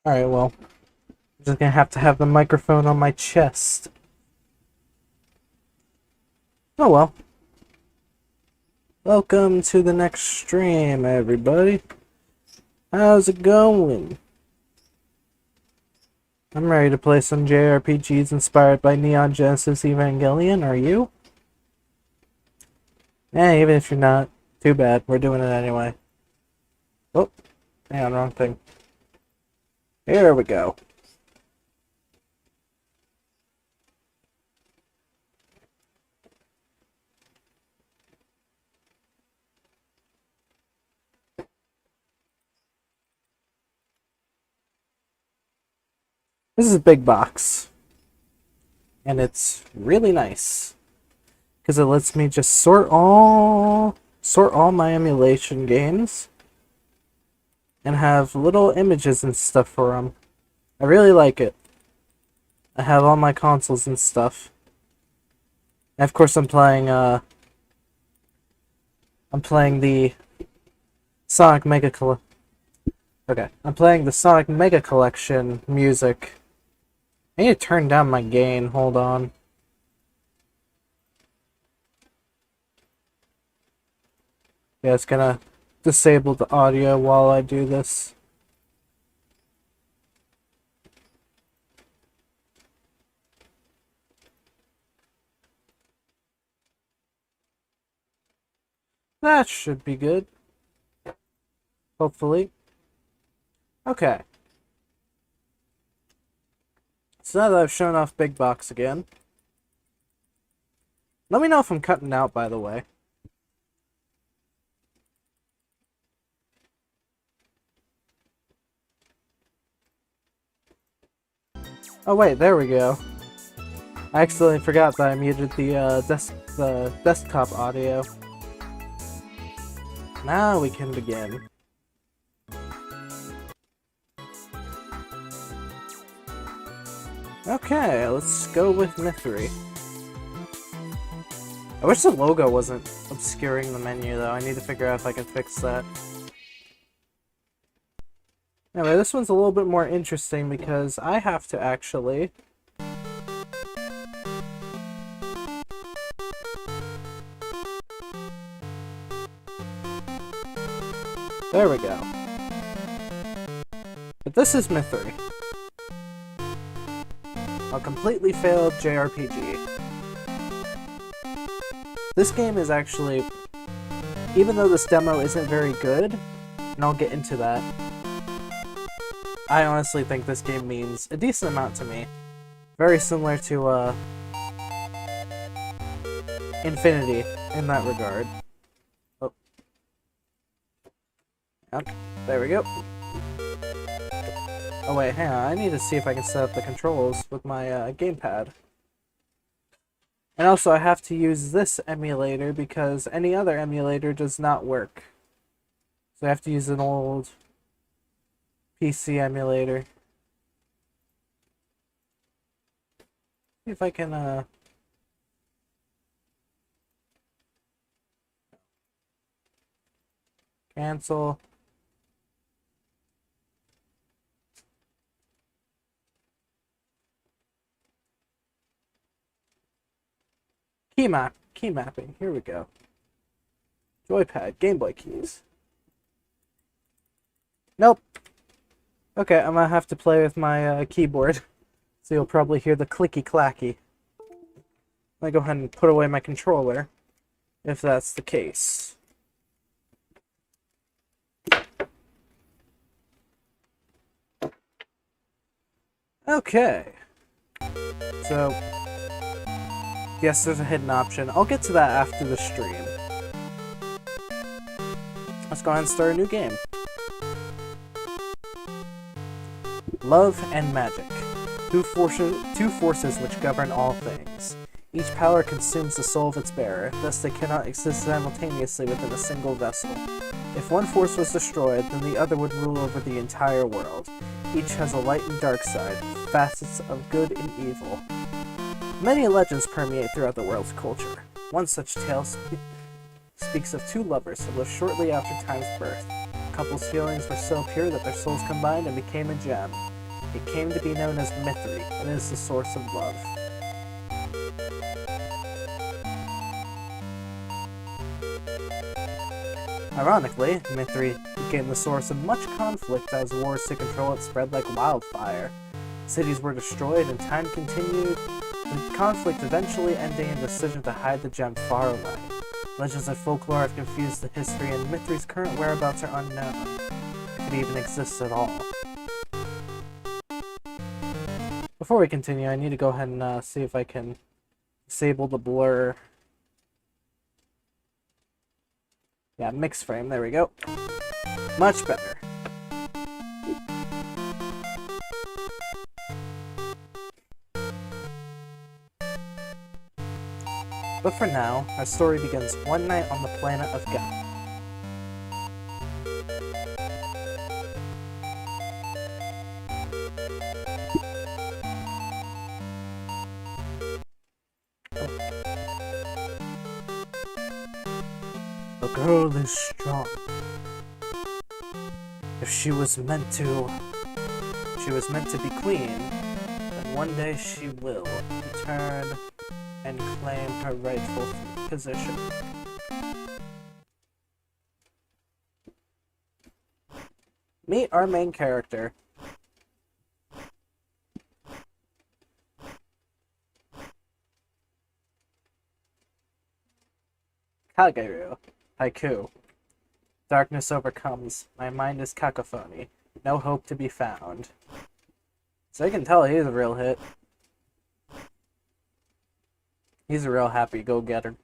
Alright, well, I'm just gonna have to have the microphone on my chest. Oh well. Welcome to the next stream, everybody. How's it going? I'm ready to play some JRPGs inspired by Neon Genesis Evangelion. Are you? Even if you're not, too bad. We're doing it anyway. Oh, hang on, wrong thing. Here we go. This is a big box. And it's really nice. Because it lets me just sort all my emulation games. And have little images and stuff for them. I really like it. I have all my consoles and stuff. And of course I'm playing the Sonic Mega Collection. Okay, I'm playing the Sonic Mega Collection music. I need to turn down my gain, hold on. Yeah, it's gonna disable the audio while I do this. That should be good. Hopefully. Okay. So now that I've shown off Big Box again. Let me know if I'm cutting out, by the way. Oh wait, there we go. I accidentally forgot that I muted the desktop audio. Now we can begin. Okay, let's go with Mythri. I wish the logo wasn't obscuring the menu though. I need to figure out if I can fix that. Anyway, this one's a little bit more interesting because I have to actually... There we go. But this is Mythri. A completely failed JRPG. This game is actually... Even though this demo isn't very good, and I'll get into that, I honestly think this game means a decent amount to me. Very similar to, Infinity in that regard. Oh. Yep, there we go. Oh wait, hang on, I need to see if I can set up the controls with my, gamepad. And also, I have to use this emulator because any other emulator does not work. So I have to use an old PC emulator. See if I can, cancel. Key mapping, here we go. Joypad, Game Boy keys. Nope. Okay, I'm gonna have to play with my keyboard. So you'll probably hear the clicky clacky. Let me go ahead and put away my controller, if that's the case. Okay. So, yes, there's a hidden option. I'll get to that after the stream. Let's go ahead and start a new game. Love and magic. Two forces which govern all things. Each power consumes the soul of its bearer, thus they cannot exist simultaneously within a single vessel. If one force was destroyed, then the other would rule over the entire world. Each has a light and dark side, facets of good and evil. Many legends permeate throughout the world's culture. One such tale speaks of two lovers who lived shortly after time's birth. The couple's feelings were so pure that their souls combined and became a gem. It came to be known as Mythri, and is the source of love. Ironically, Mythri became the source of much conflict as wars to control it spread like wildfire. Cities were destroyed and time continued, the conflict eventually ending in a decision to hide the gem far away. Legends and folklore have confused the history, and Mythri's current whereabouts are unknown, if it even exists at all. Before we continue, I need to go ahead and see if I can disable the blur. Yeah, mixed frame, there we go. Much better. But for now, our story begins one night on the planet of God. The girl is strong. If she was meant to be queen, then one day she will return and claim her rightful position. Meet our main character. Kageru. Haiku. Darkness overcomes. My mind is cacophony. No hope to be found. So you can tell he's a real hit. He's a real happy go-getter.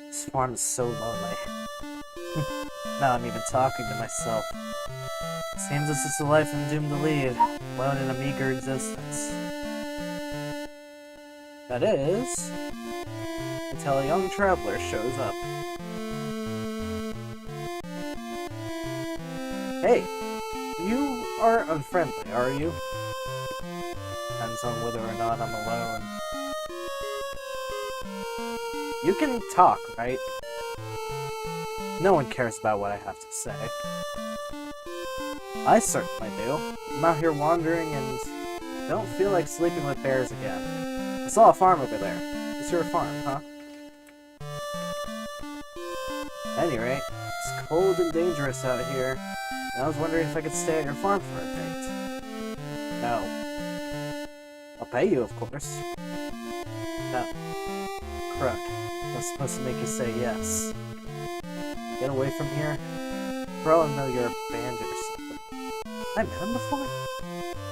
This farm is so lonely. Now I'm even talking to myself. Seems this is the life I'm doomed to lead, alone in a meager existence. That is, until a young traveler shows up. Hey, you are unfriendly, are you? Depends on whether or not I'm alone. You can talk, right? No one cares about what I have to say. I certainly do. I'm out here wandering and don't feel like sleeping with bears again. I saw a farm over there. It's your farm, huh? At any rate, it's cold and dangerous out here. And I was wondering if I could stay at your farm for a night. No. I'll pay you, of course. No. Crook. That's supposed to make you say yes. Get away from here. For all I know, you're a bandit or something. I met him before?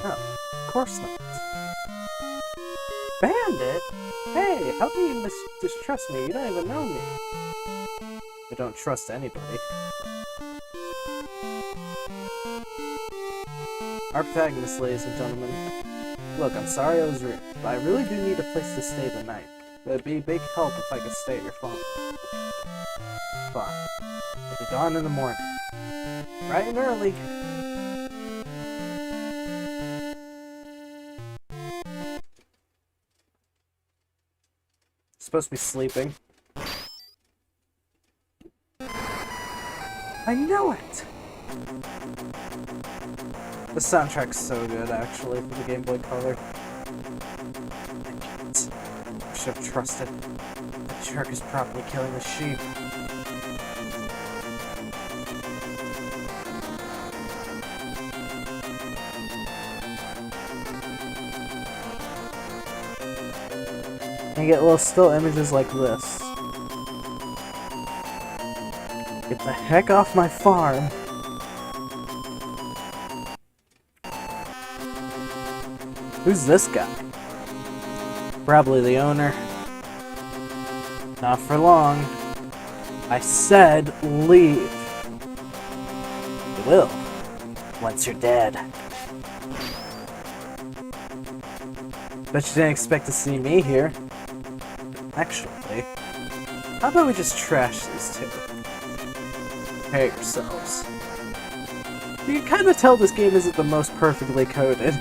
No, of course not. Bandit? Hey, how can you distrust me? You don't even know me. I don't trust anybody. Our protagonist, ladies and gentlemen. Look, I'm sorry I was rude, but I really do need a place to stay the night. It would be a big help if I could stay at your farm. Fine. I'll be gone in the morning. Bright and early. Supposed to be sleeping. I know it! The soundtrack's so good, actually, for the Game Boy Color. I should have trusted. The jerk is probably killing the sheep. And you get little still images like this. Get the heck off my farm. Who's this guy? Probably the owner. Not for long. I said leave. You will, once you're dead. Bet you didn't expect to see me here. Actually, how about we just trash these two? Prepare yourselves. You can kind of tell this game isn't the most perfectly coded.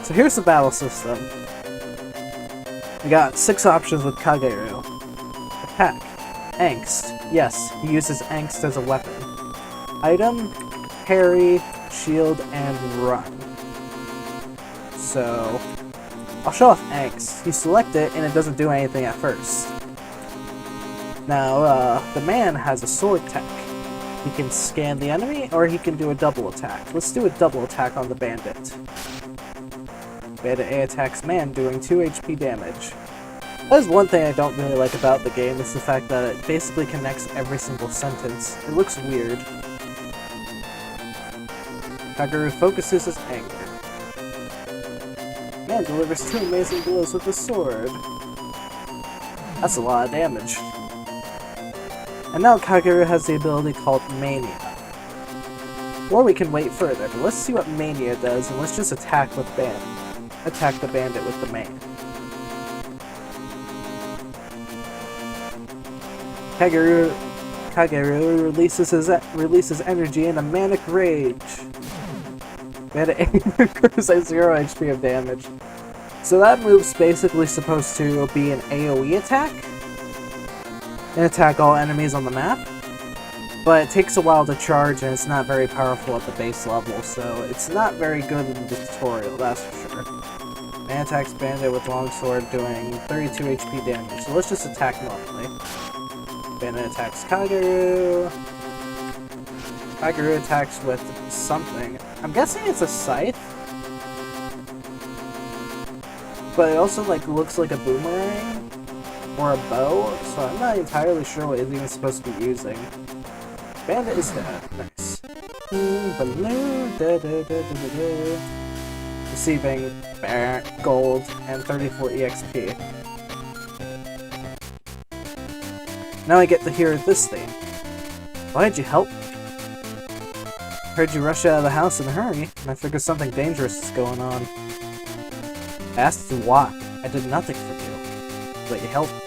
So here's the battle system. We got 6 options with Kageru. Attack. Angst. Yes, he uses Angst as a weapon. Item, parry, shield, and run. So, I'll show off Angst. You select it, and it doesn't do anything at first. Now, the man has a sword tech. He can scan the enemy, or he can do a double attack. Let's do a double attack on the bandit. Bandit A attacks man, doing 2 HP damage. That is one thing I don't really like about the game, is the fact that it basically connects every single sentence. It looks weird. Kageru focuses his anger. Man delivers 2 amazing blows with the sword. That's a lot of damage. And now Kageru has the ability called Mania. Or we can wait further, but let's see what Mania does, and let's just attack the bandit with the man. Kageru releases energy in a manic rage. Bandit incurs a 0 HP of damage. So that move's basically supposed to be an AoE attack and attack all enemies on the map, but it takes a while to charge and it's not very powerful at the base level, so it's not very good in the tutorial, that's for sure. Man attacks bandit with longsword, doing 32 HP damage, so let's just attack normally. Bandit attacks Kageru. Kageru attacks with something. I'm guessing it's a scythe, but it also looks like a boomerang or a bow, so I'm not entirely sure what it's even supposed to be using. Bandit is dead. Nice. Receiving gold and 34 EXP. Now I get to hear this thing. Why did you help me? Heard you rush out of the house in a hurry, and I figured something dangerous is going on. I asked you why. I did nothing for you, but you helped me.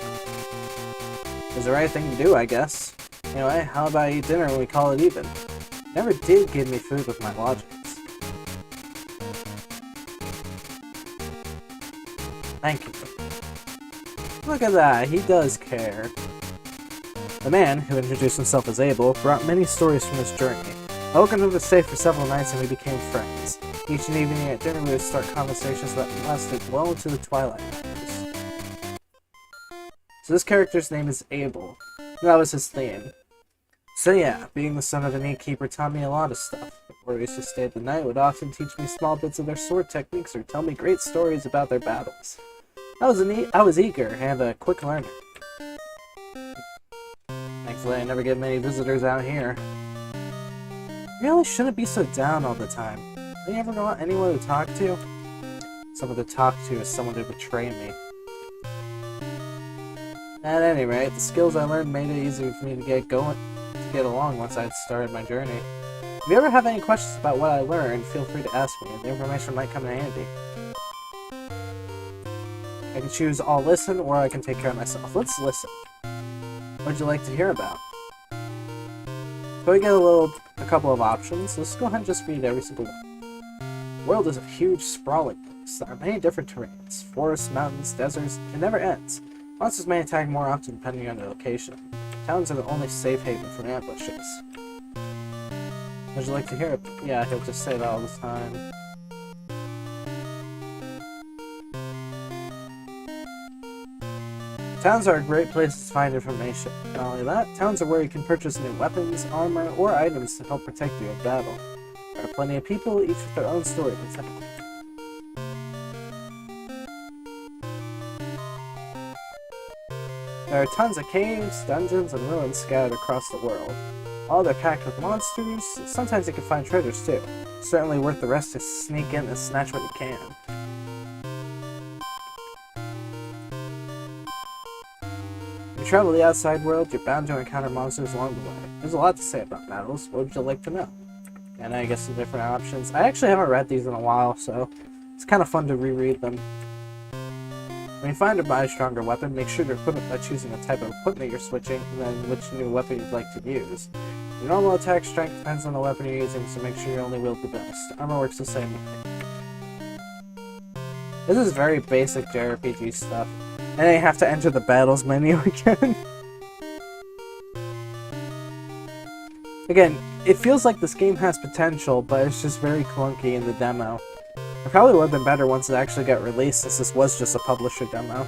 It was the right thing to do, I guess. Anyway, how about I eat dinner when we call it even? You never did give me food with my logics. Thank you. Look at that, he does care. The man, who introduced himself as Abel, brought many stories from his journey. I welcomed him to stay for several nights and we became friends. Each evening at dinner we would start conversations that lasted well into the twilight hours. So this character's name is Abel. That was his theme. So yeah, being the son of an innkeeper taught me a lot of stuff. The warriors who stayed the night would often teach me small bits of their sword techniques or tell me great stories about their battles. I was eager and a quick learner. Thankfully I never get many visitors out here. You really shouldn't be so down all the time. Do you ever want anyone to talk to? Someone to talk to is someone to betray me. At any rate, the skills I learned made it easier for me to get along once I had started my journey. If you ever have any questions about what I learned, feel free to ask me. The information might come in handy. I can choose I'll listen or I can take care of myself. Let's listen. What'd you like to hear about? So we get a couple of options. Let's go ahead and just read every single one. The world is a huge, sprawling place. There are many different terrains. Forests, mountains, deserts. It never ends. Monsters may attack more often depending on their location. Towns are the only safe haven from ambushes. Would you like to hear it? Yeah, he'll just say that all the time. Towns are a great place to find information. Not only that, towns are where you can purchase new weapons, armor, or items to help protect you in battle. There are plenty of people, each with their own story to tell. There are tons of caves, dungeons, and ruins scattered across the world. All they're packed with monsters. Sometimes you can find treasures too. Certainly worth the rest to sneak in and snatch what you can. If you travel the outside world, you're bound to encounter monsters along the way. There's a lot to say about battles. What would you like to know? And I guess some different options. I actually haven't read these in a while, so it's kind of fun to reread them. When you find or buy a stronger weapon, make sure to equip it by choosing the type of equipment you're switching, and then which new weapon you'd like to use. Your normal attack strength depends on the weapon you're using, so make sure you only wield the best. Armor works the same way. This is very basic JRPG stuff. And then you have to enter the battles menu again. Again, it feels like this game has potential, but it's just very clunky in the demo. It probably would have been better once it actually got released, since this was just a publisher demo.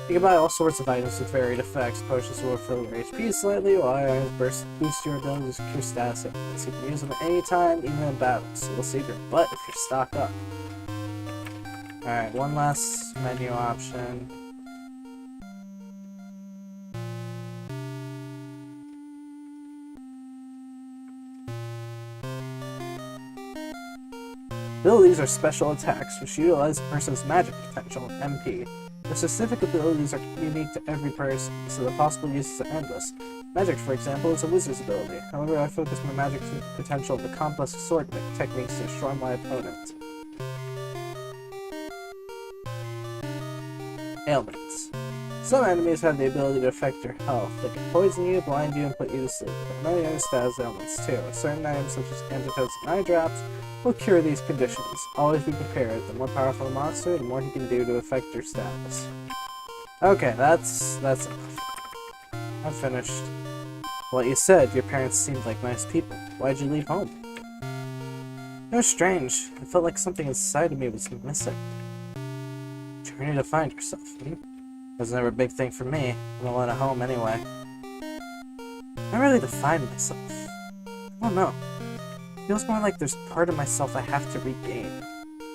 You can buy all sorts of items with varied effects. Potions will fill your HP slightly, while items boost your ability to secure status upgrades. You can use them at any time, even in battles. So we'll save your butt if you're stocked up. Alright, one last menu option. Abilities are special attacks, which utilize a person's magic potential, MP. The specific abilities are unique to every person, so the possible uses are endless. Magic, for example, is a wizard's ability. However, I focus my magic potential on the complex sword techniques to destroy my opponent. Ailments. Some enemies have the ability to affect your health. They can poison you, blind you, and put you to sleep. But many others has ailments too. Certain items such as antidotes and eye drops will cure these conditions. Always be prepared. The more powerful the monster, the more he can do to affect your status. Okay, that's enough. I'm finished. Well, you said your parents seemed like nice people. Why'd you leave home? It was strange. It felt like something inside of me was missing. Journey to find yourself. It was never a big thing for me. I'm alone at home anyway. Not really to find myself. I don't know. It feels more like there's part of myself I have to regain.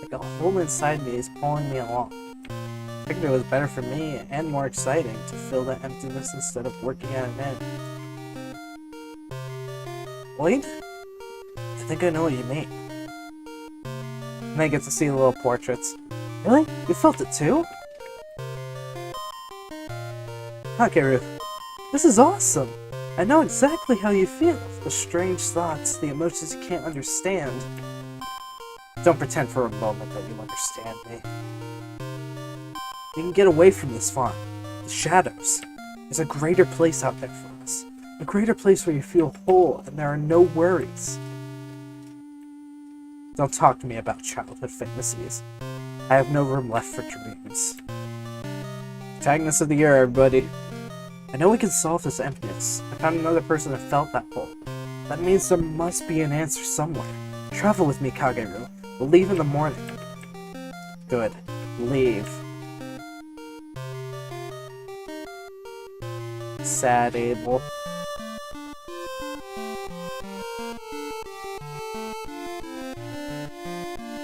Like a hole inside me is pulling me along. I figured it was better for me and more exciting to fill that emptiness instead of working at an end. Wait? I think I know what you mean. And I get to see the little portraits. Really? You felt it too? Hakeru, this is awesome! I know exactly how you feel. The strange thoughts, the emotions you can't understand. Don't pretend for a moment that you understand me. You can get away from this farm. The shadows. There's a greater place out there for us. A greater place where you feel whole and there are no worries. Don't talk to me about childhood fantasies. I have no room left for dreams. Protagonist of the year, everybody. I know we can solve this emptiness. I found another person that felt that hole. That means there must be an answer somewhere. Travel with me, Kageru. We'll leave in the morning. Good. Leave. Sad Abel.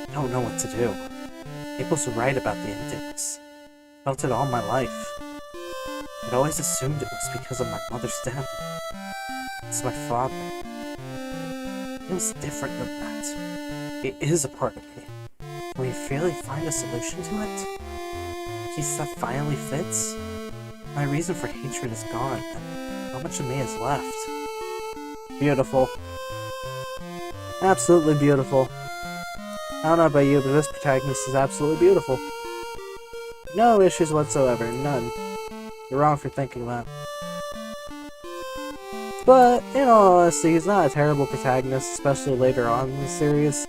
I don't know what to do. Abel's right about the emptiness. I felt it all my life. I'd always assumed it was because of my mother's death. It's my father. It feels different than that. It is a part of me. Will you finally find a solution to it? A piece that finally fits? My reason for hatred is gone, and how much of me is left? Beautiful. Absolutely beautiful. I don't know about you, but this protagonist is absolutely beautiful. No issues whatsoever, none. You're wrong for thinking that. But, in all honesty, he's not a terrible protagonist, especially later on in the series.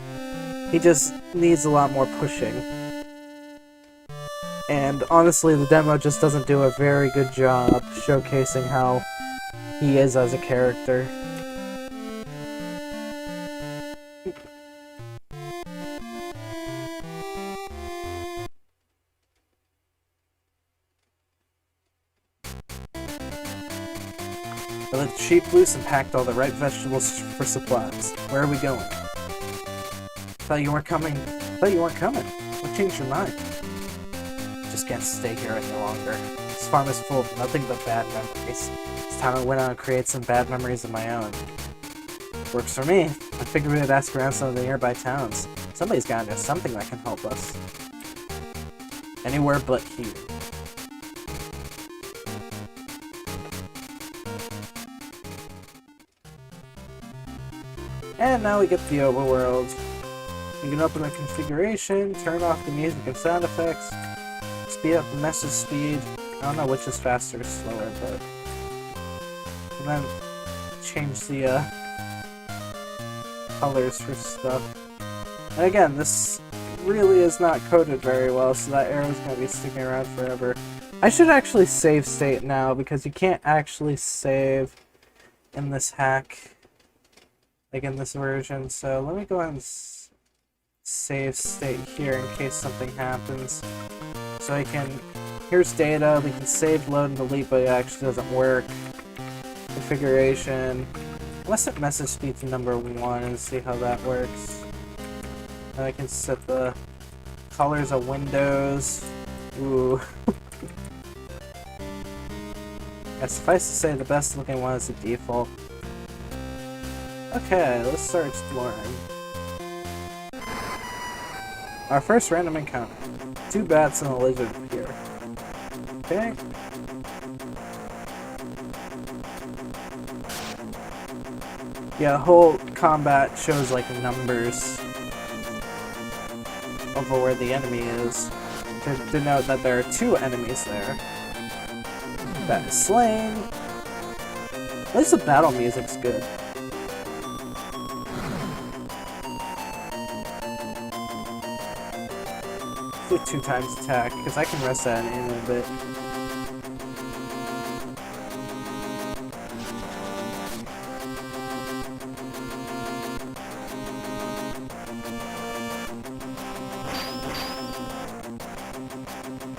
He just needs a lot more pushing. And honestly, the demo just doesn't do a very good job showcasing how he is as a character. I let the sheep loose and packed all the right vegetables for supplies. Where are we going? Thought you weren't coming. What changed your mind? Just can't stay here any longer. This farm is full of nothing but bad memories. It's time I went out and created some bad memories of my own. Works for me. I figured we'd ask around some of the nearby towns. Somebody's gotta know something that can help us. Anywhere but here. And now we get the overworld. You can open the configuration, turn off the music and sound effects, speed up the message speed. I don't know which is faster or slower, but... And then change the colors for stuff. And again, this really is not coded very well, so that arrow's gonna be sticking around forever. I should actually save state now because you can't actually save in this hack, like in this version. So let me go ahead and save state here in case something happens. So I can, here's data, we can save, load, and delete, but it actually doesn't work. Configuration. Let's set message speed to number 1 and see how that works. And I can set the colors of windows. Ooh. Yeah, suffice to say, the best looking one is the default. Okay, let's start exploring. Our first random encounter. 2 bats and a lizard appear. Okay. Yeah, the whole combat shows like numbers over where the enemy is to denote that there are 2 enemies there. Bat is slain. At least the battle music's good. Do 2 times attack, because I can rest that in a bit.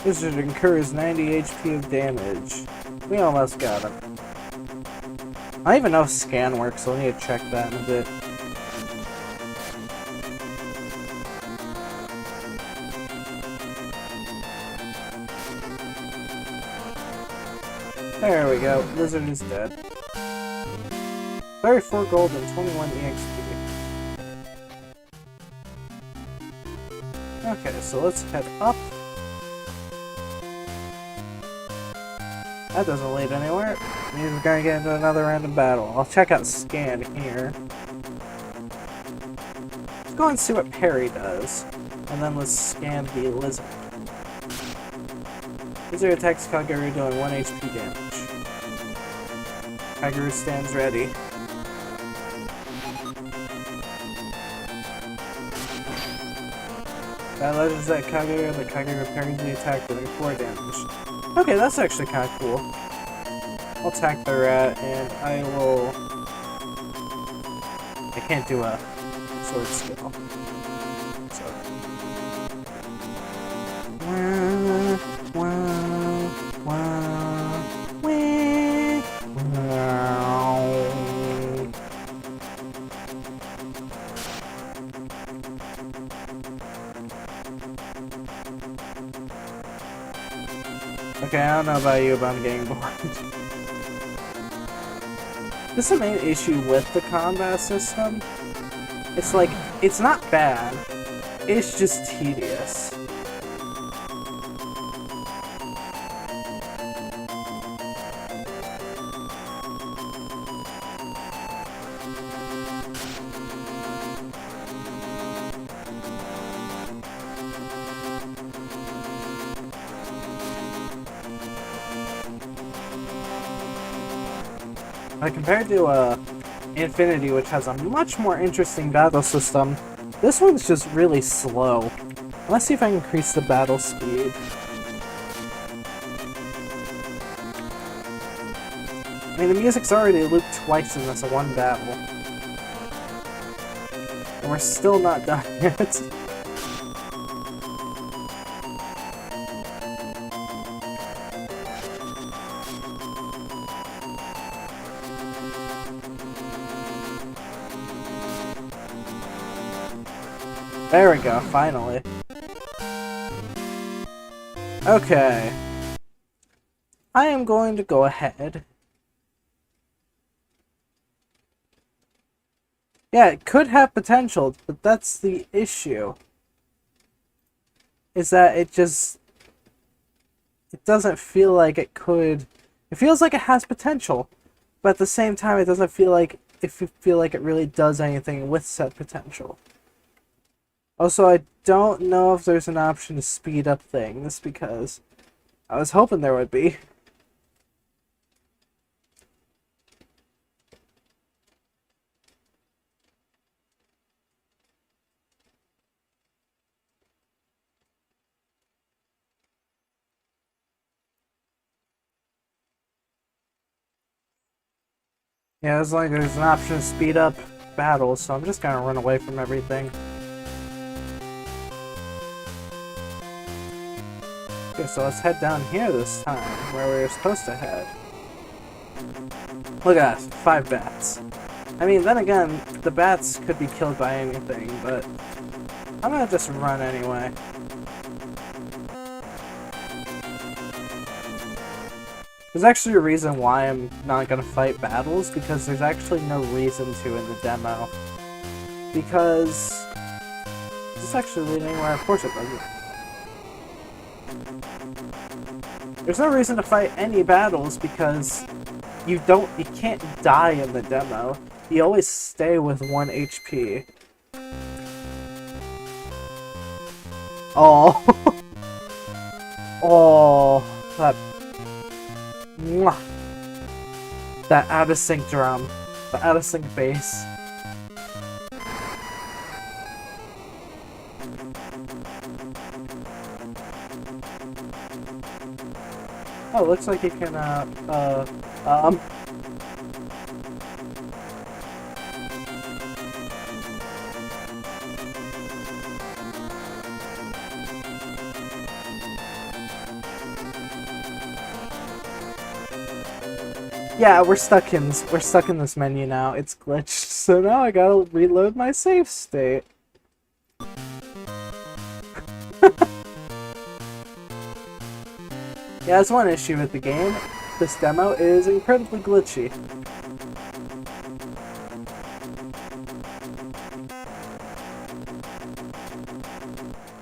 Wizard incurs 90 HP of damage. We almost got him. I don't even know if scan works, so I need to check that in a bit. There we go. Lizard is dead. 34 gold and 21 EXP. Okay, so let's head up. That doesn't lead anywhere. Means we're gonna get into another random battle. I'll check out scan here. Let's go and see what parry does. And then let's scan the lizard. Lizard attacks Kaguru doing 1 HP damage. Kaguru stands ready. That legends that Kaguru, the Kaguru parries the attack doing 4 damage. Okay, that's actually kind of cool. I'll attack the rat, and I will... I can't do a sword skill. So... Okay, I don't know about you, but I'm getting bored. This is the main issue with the combat system. It's like, it's not bad, it's just tedious. Compared to Infinity, which has a much more interesting battle system, this one's just really slow. Let's see if I can increase the battle speed. I mean, the music's already looped twice in this one battle. And we're still not done yet. There we go, finally. Okay. I am going to go ahead. Yeah, it could have potential, but that's the issue. Is that it doesn't feel like it could. It feels like it has potential, but at the same time it doesn't feel like it really does anything with said potential. Also, I don't know if there's an option to speed up things, because I was hoping there would be. Yeah, it's like there's an option to speed up battles, so I'm just gonna run away from everything. Okay, so let's head down here this time, where we were supposed to head. Look at that, 5 bats. I mean, then again, the bats could be killed by anything, but I'm gonna just run anyway. There's actually a reason why I'm not gonna fight battles, because there's actually no reason to in the demo. Because... is this actually leading anywhere? Of course it doesn't. There's no reason to fight any battles because you can't die in the demo. You always stay with 1 HP. Oh. Oh, that... mwah. That out-of-sync drum. The out-of-sync bass. Oh, looks like you can, yeah, we're stuck in this menu now. It's glitched, so now I gotta reload my save state. Yeah, that's one issue with the game. This demo is incredibly glitchy.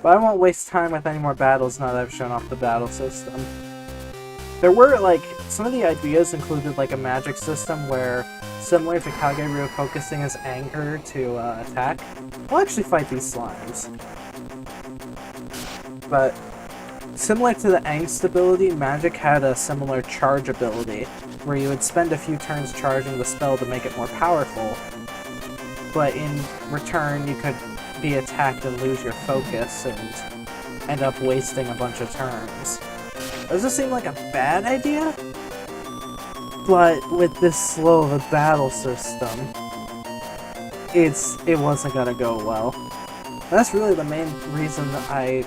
But I won't waste time with any more battles now that I've shown off the battle system. There were, like, some of the ideas included, like, a magic system where, similar to Kageryu focusing his anger to attack, we'll actually fight these slimes. But, similar to the angst ability, magic had a similar charge ability, where you would spend a few turns charging the spell to make it more powerful, but in return you could be attacked and lose your focus and end up wasting a bunch of turns. Does this seem like a bad idea? But with this slow of a battle system, it wasn't gonna go well. That's really the main reason I've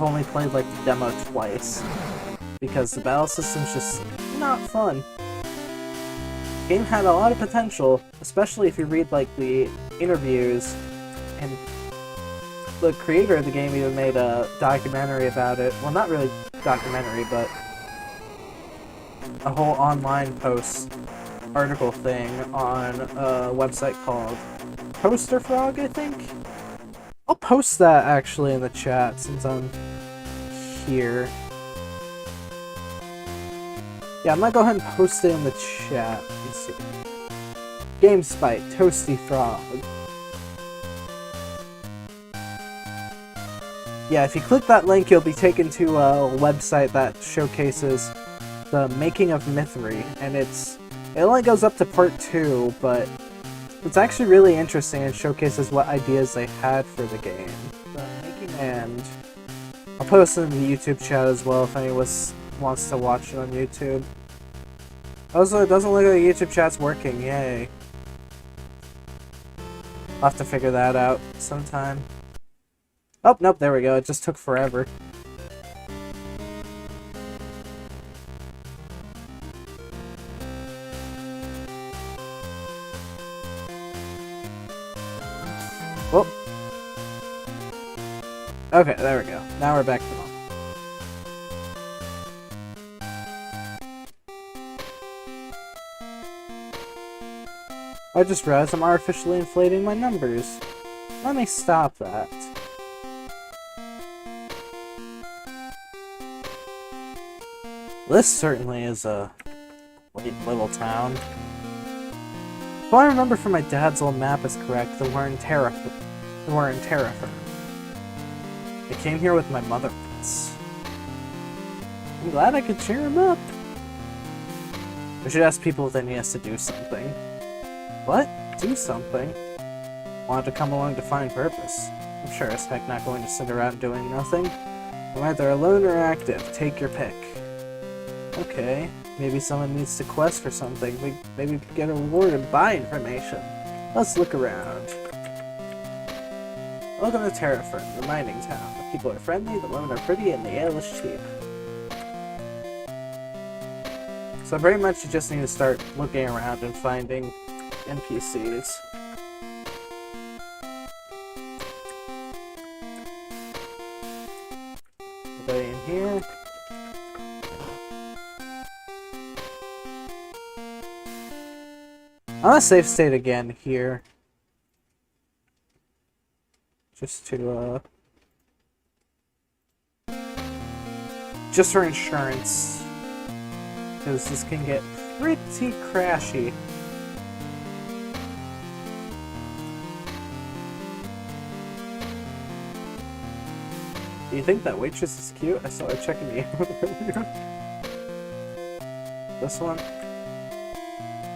only played like the demo twice, because the battle system's just not fun. The game had a lot of potential, especially if you read like the interviews, and the creator of the game even made a documentary about it. Well, not really documentary, but a whole online post article thing on a website called Poster Frog, I think? I'll post that actually in the chat since I'm here. Yeah, I'm gonna go ahead and post it in the chat. Let's see. GameSpite, Toasty Frog. Yeah, if you click that link, you'll be taken to a website that showcases the making of Mythri, and it only goes up to part 2, but it's actually really interesting and showcases what ideas they had for the game. And I'll post it in the YouTube chat as well if anyone wants to watch it on YouTube. Also, it doesn't look like the YouTube chat's working, yay. I'll have to figure that out sometime. Oh, nope, there we go, it just took forever. Whoop. Okay, there we go. Now we're back to normal. I just realized I'm artificially inflating my numbers. Let me stop that. This certainly is a little town. If I remember from my dad's old map is correct, then we're in Terrafer. I came here with my mother once. I'm glad I could cheer him up. We should ask people if they need us to do something. What? Do something? Wanted to come along to find purpose. I'm sure as heck not going to sit around doing nothing. I'm either alone or active. Take your pick. Okay. Maybe someone needs to quest for something. Maybe get a reward and buy information. Let's look around. Welcome to Terrafern, the mining town. The people are friendly, the women are pretty, and the ale is cheap. So pretty much you just need to start looking around and finding NPCs. Anybody in here? I'm gonna save state again here. Just to, just for insurance. Because this can get pretty crashy. Do you think that waitress is cute? I saw her checking me out earlier. This one?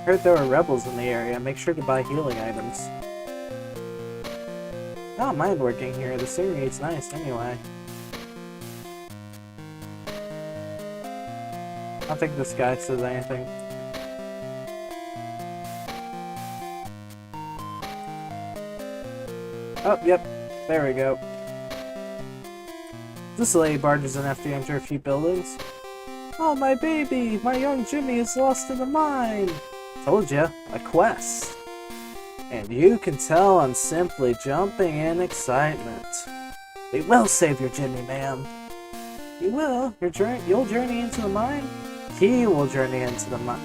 Heard there were rebels in the area. Make sure to buy healing items. I don't mind working here. The scenery's nice anyway. I don't think this guy says anything. Oh, yep. There we go. This lady barges in after you enter a few buildings. Oh, my baby! My young Jimmy is lost in the mine! Told ya, a quest. And you can tell I'm simply jumping in excitement. We will save your Jimmy, ma'am. You will? You'll journey into the mine? He will journey into the mine.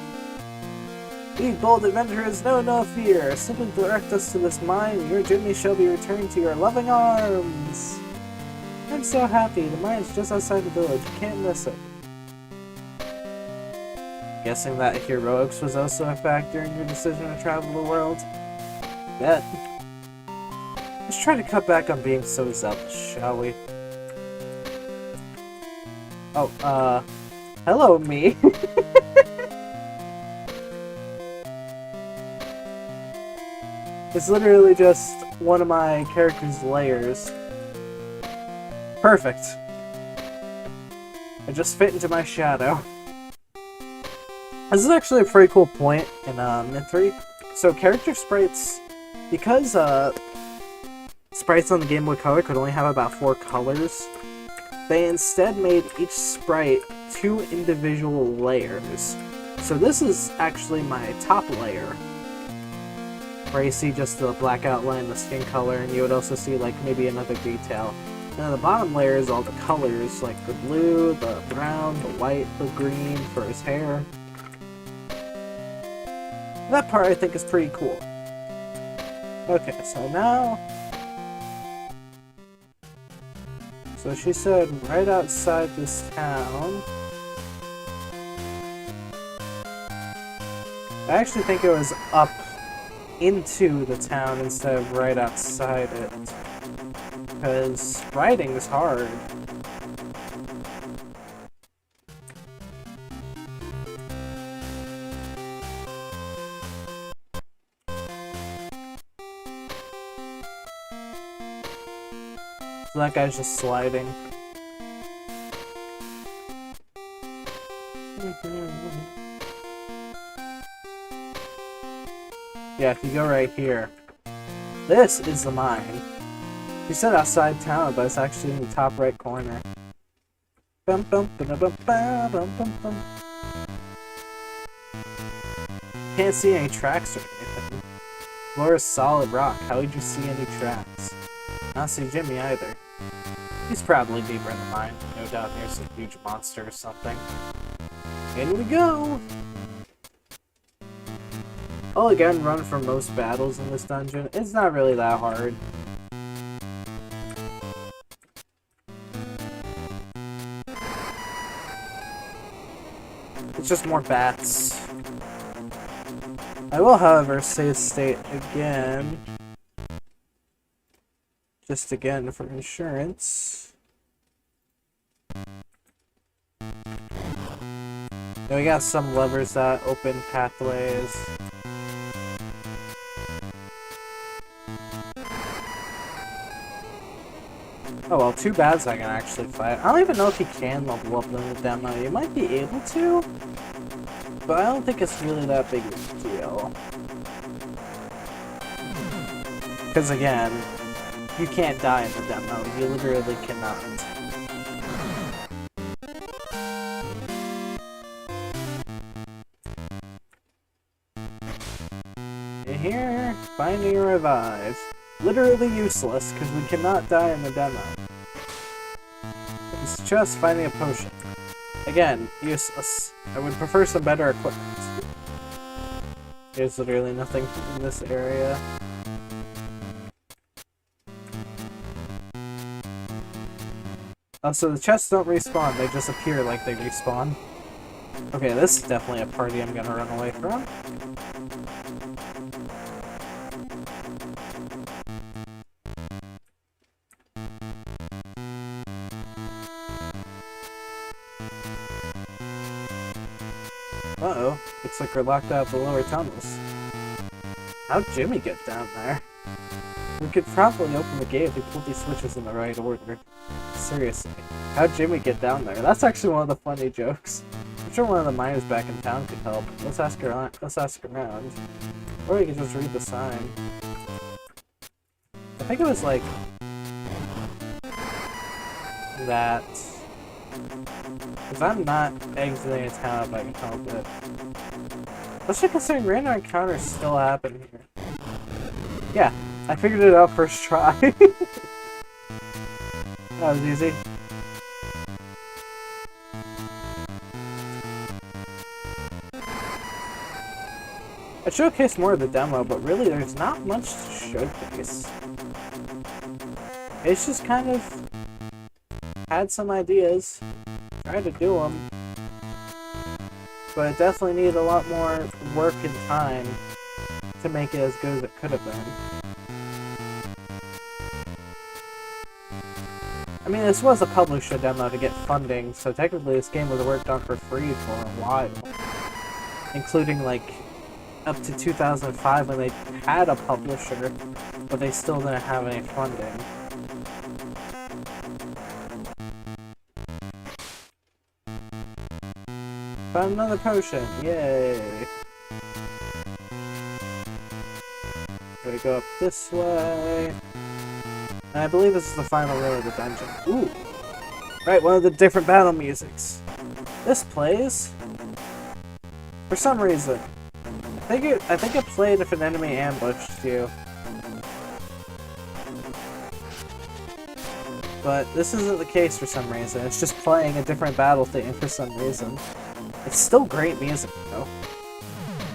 We bold adventurers know no fear. Simply direct us to this mine, and your Jimmy shall be returned to your loving arms. I'm so happy. The mine's just outside the village. You can't miss it. Guessing that heroics was also a factor in your decision to travel the world? Bet. Let's try to cut back on being so zealous, shall we? Oh, hello, me. It's literally just one of my character's layers. Perfect. I just fit into my shadow. This is actually a pretty cool point in Mythri. So character sprites, because sprites on the Game Boy Color could only have about 4 colors, they instead made each sprite 2 individual layers. So this is actually my top layer, where you see just the black outline, the skin color, and you would also see like maybe another detail. And then the bottom layer is all the colors, like the blue, the brown, the white, the green for his hair. That part I think is pretty cool. Okay, so now... So she said right outside this town. I actually think it was up into the town instead of right outside it. Because riding is hard. So that guy's just sliding. Yeah, if you go right here. This is the mine. You said outside town, but it's actually in the top right corner. Bum, bum, ba, bum, ba, bum, bum, bum. Can't see any tracks or anything. Floor is solid rock. How would you see any tracks? I don't see Jimmy either. He's probably deeper in the mine. No doubt there's some huge monster or something. In we go! I'll again run for most battles in this dungeon. It's not really that hard. It's just more bats. I will, however, save state again. Just again for insurance. Now we got some levers that open pathways. Oh well, too bad I can actually fight. I don't even know if you can level up in the demo. You might be able to. But I don't think it's really that big of a deal. Because again, you can't die in the demo. You literally cannot. And here, finding a revive. Literally useless, because we cannot die in the demo. It's just finding a potion. Again, useless. I would prefer some better equipment. There's literally nothing in this area. Oh, so the chests don't respawn, they just appear like they respawn. Okay, this is definitely a party I'm gonna run away from. Uh-oh, looks like we're locked out of the lower tunnels. How'd Jimmy get down there? We could probably open the gate if we pulled these switches in the right order. Seriously, how'd Jimmy get down there? That's actually one of the funny jokes. I'm sure one of the miners back in town could help. Let's ask around. Or we could just read the sign. I think it was like that. Because I'm not exiting a town if I can help it. Especially considering random encounters still happen here. Yeah, I figured it out first try. That was easy. I showcased more of the demo, but really there's not much to showcase. It's just kind of had some ideas, tried to do them, but it definitely needed a lot more work and time to make it as good as it could have been. I mean, this was a publisher demo to get funding, so technically this game was worked on for free for a while. Including, like, up to 2005 when they had a publisher, but they still didn't have any funding. Found another potion! Yay! Gotta go up this way. And I believe this is the final room of the dungeon. Ooh! Right, one of the different battle musics. This plays for some reason. I think it played if an enemy ambushed you. But this isn't the case for some reason. It's just playing a different battle theme for some reason. It's still great music, though.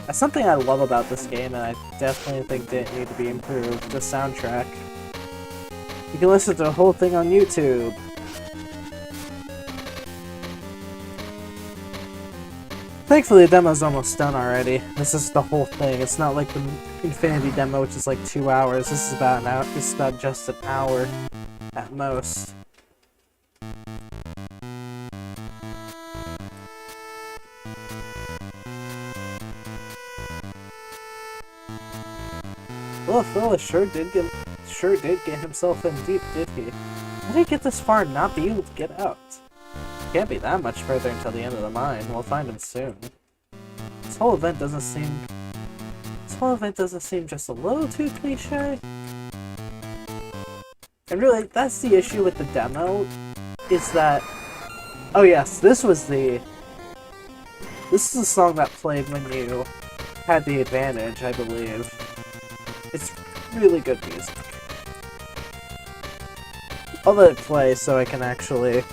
That's something I love about this game, and I definitely think didn't need to be improved. The soundtrack. You can listen to the whole thing on YouTube. Thankfully, the demo's almost done already. This is the whole thing. It's not like the Infinity demo, which is like 2 hours. This is about an hour. This is about just an hour at most. Well, Phil sure did get himself in deep, did he? How did he get this far and not be able to get out? Can't be that much further until the end of the mine. We'll find him soon. This whole event doesn't seem just a little too cliche. And really, that's the issue with the demo, is that... Oh yes, this is the song that played when you had the advantage, I believe. It's really good music. I'll let it play so I can actually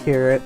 hear it.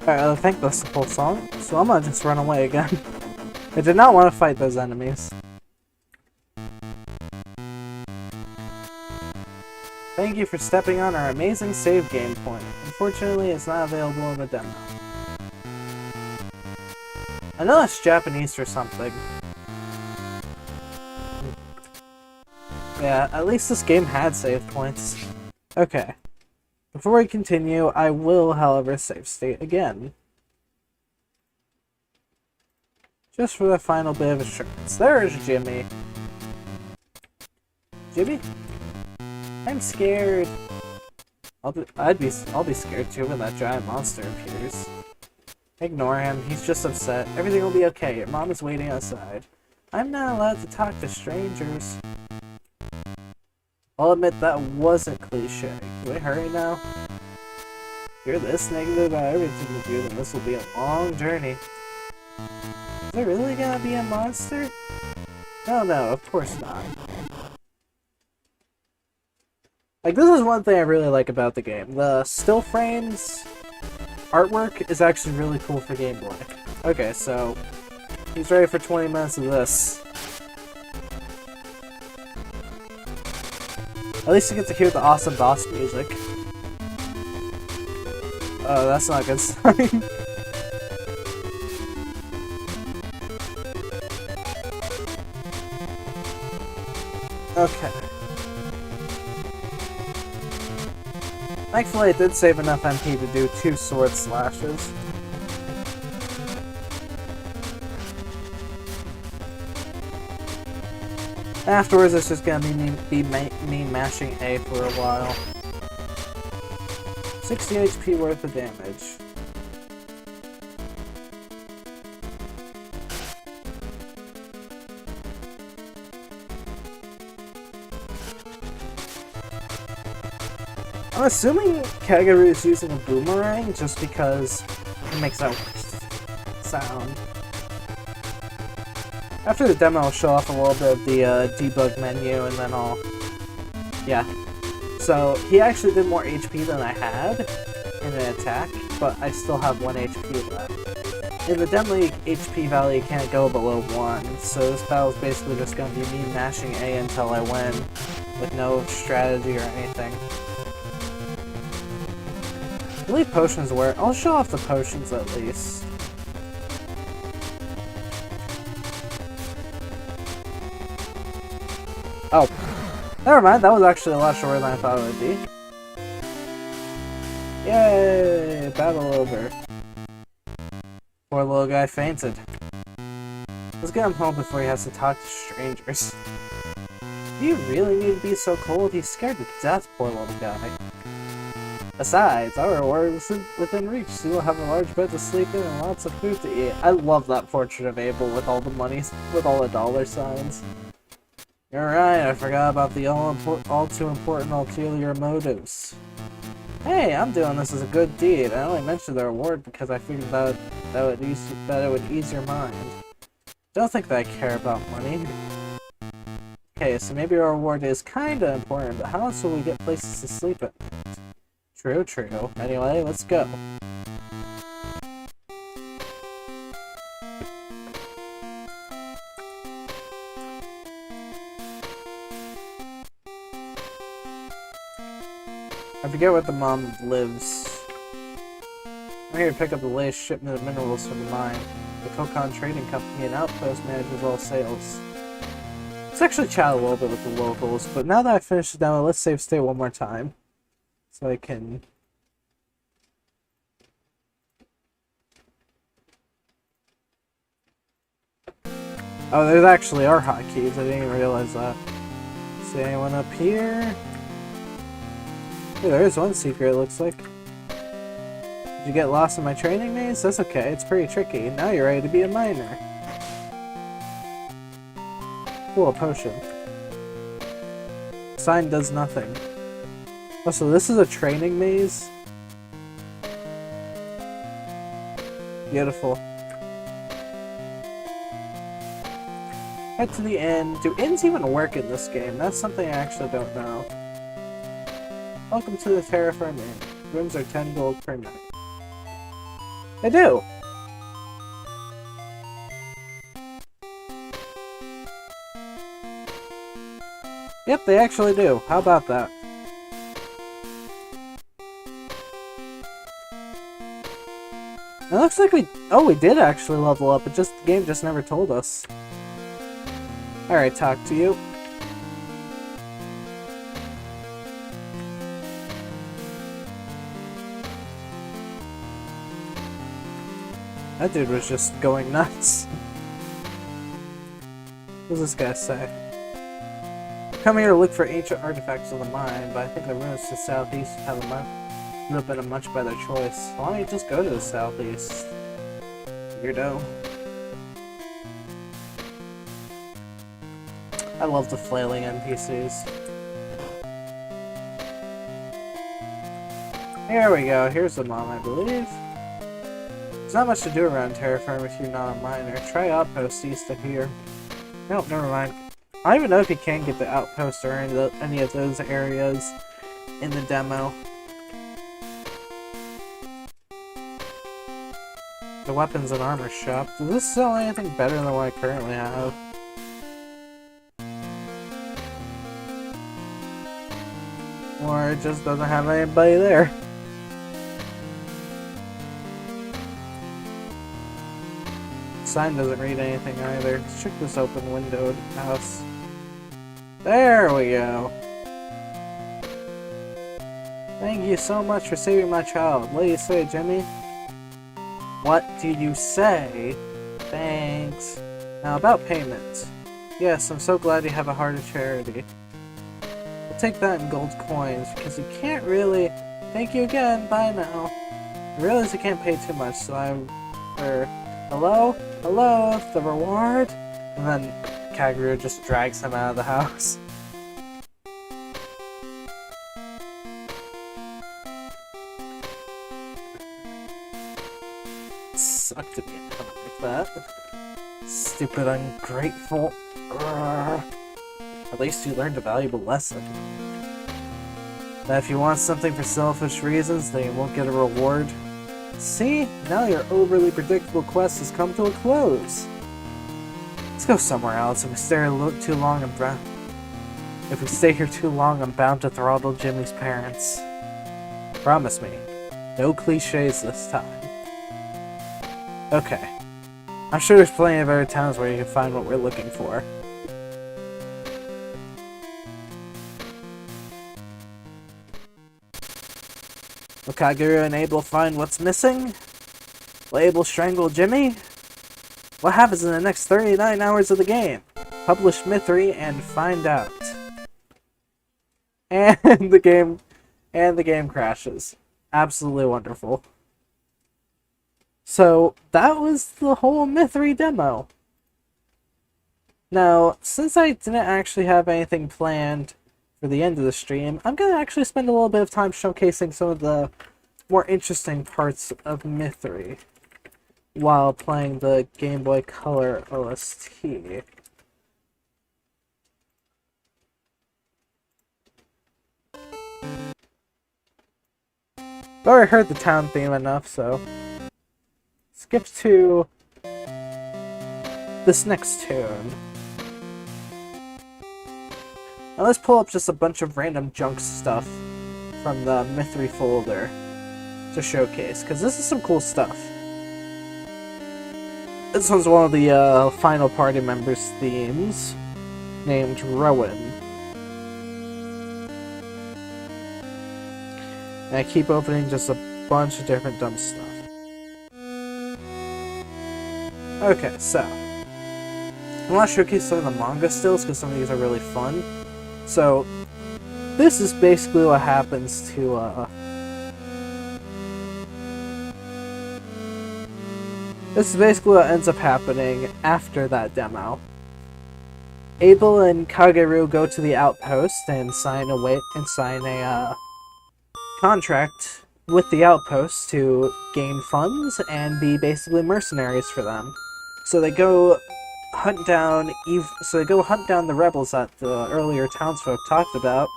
Alright, I think that's the full song, so I'm gonna just run away again. I did not want to fight those enemies. Thank you for stepping on our amazing save game point. Unfortunately, it's not available in the demo. I know that's Japanese for something. Yeah, at least this game had save points. Okay. Before we continue, I will, however, save state again. Just for the final bit of assurance. There's Jimmy. Jimmy? I'm scared. I'll be scared too when that giant monster appears. Ignore him, he's just upset. Everything will be okay, your mom is waiting outside. I'm not allowed to talk to strangers. I'll admit that wasn't cliche. Can we hurry now? If you're this negative about everything with you, then this will be a long journey. Is there really gonna be a monster? No, of course not. Like, this is one thing I really like about the game. The still frames artwork is actually really cool for Game Boy. Okay, so he's ready for 20 minutes of this. At least you get to hear the awesome boss music. Oh, that's not a good sign. Okay. Thankfully, it did save enough MP to do 2 sword slashes. Afterwards, it's just gonna be me mashing A for a while. 60 HP worth of damage. I'm assuming Kagero is using a boomerang just because it makes that sound. After the demo, I'll show off a little bit of the debug menu, and then I'll... Yeah. So, he actually did more HP than I had in an attack, but I still have 1 HP left. In the demo, HP value can't go below 1, so this battle is basically just going to be me mashing A until I win, with no strategy or anything. I believe potions work. I'll show off the potions at least. Oh, never mind. That was actually a lot shorter than I thought it would be. Yay! Battle over. Poor little guy fainted. Let's get him home before he has to talk to strangers. Do you really need to be so cold? He's scared to death, poor little guy. Besides, our reward is within reach, so you'll have a large bed to sleep in and lots of food to eat. I love that portrait of Abel with all the money, with all the dollar signs. You're right, I forgot about the all too important ulterior motives. Hey, I'm doing this as a good deed. I only mentioned the reward because I figured that it would ease your mind. Don't think that I care about money. Okay, so maybe our reward is kinda important, but how else will we get places to sleep at? True. Anyway, let's go. I forget where the mom lives. I'm here to pick up the latest shipment of minerals from the mine. The Kokon Trading Company and Outpost manages all sales. Let's actually chat a little bit with the locals, but now that I've finished the demo, let's save state one more time. So I can... Oh, there's actually our hotkeys. I didn't even realize that. See anyone up here? Hey, there is one secret, it looks like. Did you get lost in my training maze? That's okay, it's pretty tricky. Now you're ready to be a miner. Cool, a potion. Sign does nothing. Oh, so this is a training maze? Beautiful. Head to the inn. Do inns even work in this game? That's something I actually don't know. Welcome to the Terra Firm Inn. Rooms are 10 gold per night. They do. Yep, they actually do. How about that? It looks like we did actually level up, the game just never told us. Alright, talk to you. That dude was just going nuts. What does this guy say? Come here to look for ancient artifacts of the mine, but I think the ruins to the southeast have been a much better choice. Why don't you just go to the southeast? Weirdo. I love the flailing NPCs. Here we go, here's the mom, I believe. There's not much to do around Terra Firma if you're not a miner. Try outposts east of here. Nope, never mind. I don't even know if you can get the outpost or any of those areas in the demo. The weapons and armor shop. Does this sell anything better than what I currently have? Or it just doesn't have anybody there. Sign doesn't read anything either. Let's check this open windowed house. There we go. Thank you so much for saving my child. What do you say, Jimmy? What do you say? Thanks. Now about payment. Yes, I'm so glad you have a heart of charity. We'll take that in gold coins because you can't really. Thank you again. Bye now. I realize I can't pay too much, so hello? Hello? The reward? And then Kaguru just drags him out of the house. Suck to be a cunt like that. Stupid ungrateful. Urgh. At least you learned a valuable lesson. That if you want something for selfish reasons, then you won't get a reward. See? Now your overly predictable quest has come to a close. Let's go somewhere else. If we stay here too long, I'm bound to throttle Jimmy's parents. Promise me. No cliches this time. Okay. I'm sure there's plenty of other towns where you can find what we're looking for. Will Kaguru and Abel find what's missing? Will Abel strangle Jimmy? What happens in the next 39 hours of the game? Publish Mythri and find out. And the game crashes. Absolutely wonderful. So that was the whole Mythri demo. Now, since I didn't actually have anything planned for the end of the stream, I'm going to actually spend a little bit of time showcasing some of the more interesting parts of Mythri while playing the Game Boy Color OST. I've already heard the town theme enough, so skip to this next tune. Now let's pull up just a bunch of random junk stuff from the Mythri folder to showcase, because this is some cool stuff. This one's one of the final party members' themes, named Rowan. And I keep opening just a bunch of different dumb stuff. Okay, so I want to showcase some of the manga stills because some of these are really fun. So this is basically what happens to this is basically what ends up happening after that demo. Abel and Kaguru go to the outpost and sign a contract with the outpost to gain funds and be basically mercenaries for them. So they go hunt down the rebels that the earlier townsfolk talked about,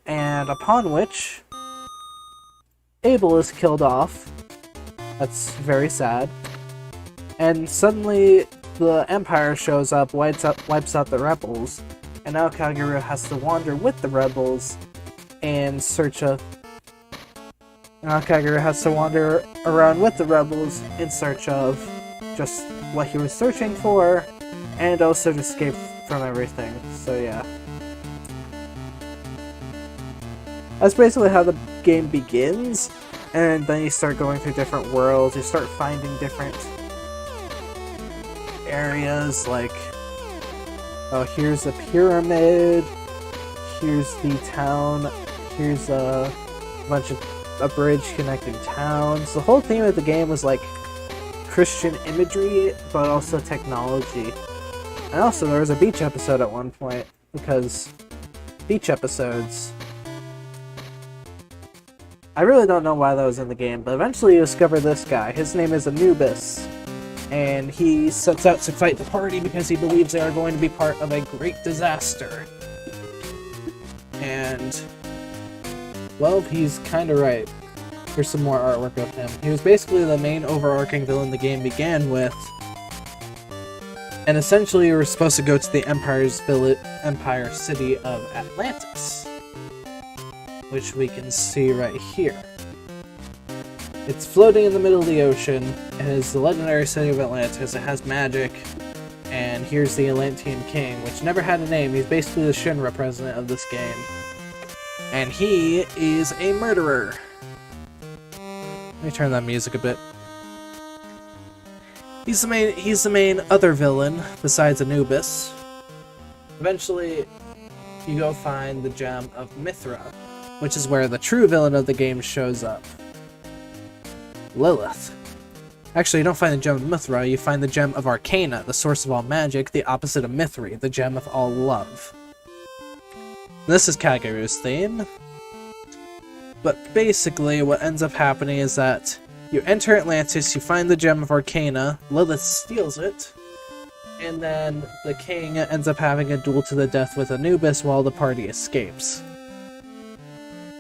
and upon which Abel is killed off That's very sad. And suddenly, the Empire shows up, wipes out the rebels, and now Kagero has to wander with the rebels in search of... Now Kagero has to wander around with the rebels in search of just what he was searching for, and also to escape from everything. So yeah. That's basically how the game begins, and then you start going through different worlds, you start finding different areas, like, oh, here's a pyramid, here's the town, here's a bridge connecting towns. The whole theme of the game was like Christian imagery, but also technology. And also there was a beach episode at one point, because beach episodes, I really don't know why that was in the game, but eventually you discover this guy. His name is Anubis, and he sets out to fight the party because he believes they are going to be part of a great disaster. And, well, he's kinda right. Here's some more artwork of him. He was basically the main overarching villain the game began with, and essentially you were supposed to go to the Empire city of Atlantis, which we can see right here. It's floating in the middle of the ocean, and is the legendary city of Atlantis. It has magic, and here's the Atlantean King, which never had a name. He's basically the Shinra president of this game. And he is a murderer. Let me turn that music a bit. He's the main other villain, besides Anubis. Eventually, you go find the gem of Mythra, which is where the true villain of the game shows up. Lilith. Actually, you don't find the gem of Mythra, you find the gem of Arcana, the source of all magic, the opposite of Mythri, the gem of all love. This is Kageru's theme. But basically, what ends up happening is that you enter Atlantis, you find the gem of Arcana, Lilith steals it, and then the king ends up having a duel to the death with Anubis while the party escapes.